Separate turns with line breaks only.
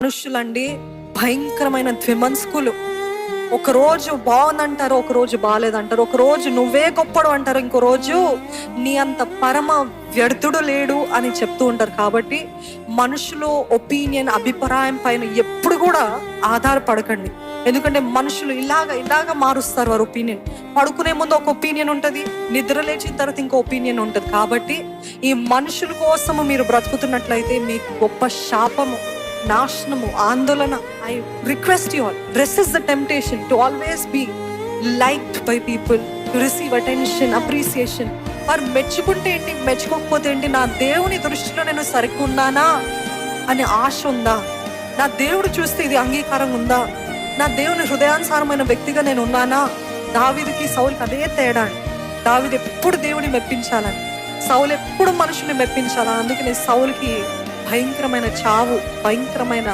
మనుషులండి భయంకరమైన ద్విమనస్కులు. ఒక రోజు బాగుందంటారు, ఒక రోజు బాగాలేదంటారు. ఒక రోజు నువ్వే గొప్పడు అంటారు, ఇంకో రోజు నీ అంత పరమ వ్యర్థుడు లేడు అని చెప్తూ ఉంటారు. కాబట్టి మనుషులు అభిప్రాయం పైన ఎప్పుడు కూడా ఆధారపడకండి. ఎందుకంటే మనుషులు ఇలాగ మారుస్తారు వారి ఒపీనియన్. పడుకునే ముందు ఒక ఒపీనియన్ ఉంటుంది, నిద్ర లేచిన తర్వాత ఇంకో ఒపీనియన్ ఉంటుంది. కాబట్టి ఈ మనుషుల కోసము మీరు బ్రతుకుతున్నట్లయితే మీకు గొప్ప శాపము, నాశనము, ఆందోళన. I request you all, resist the temptation to always be liked by people, to receive attention, appreciation. వారు మెచ్చుకుంటే ఏంటి, మెచ్చుకోకపోతే ఏంటి, నా దేవుని దృష్టిలో నేను సరిగ్గున్నానా అనే ఆశ ఉందా, నా దేవుడు చూస్తే ఇది అంగీకారం ఉందా, నా దేవుని హృదయానుసారమైన వ్యక్తిగా నేను ఉన్నానా. దావీదుకి సౌలుకి అదే తేడా. దావీదు ఎప్పుడు దేవుని మెప్పించాలని, సౌలు ఎప్పుడు మనుషుని మెప్పించాలని. అందుకని సౌలుకి భయంకరమైన చావు, భయంకరమైన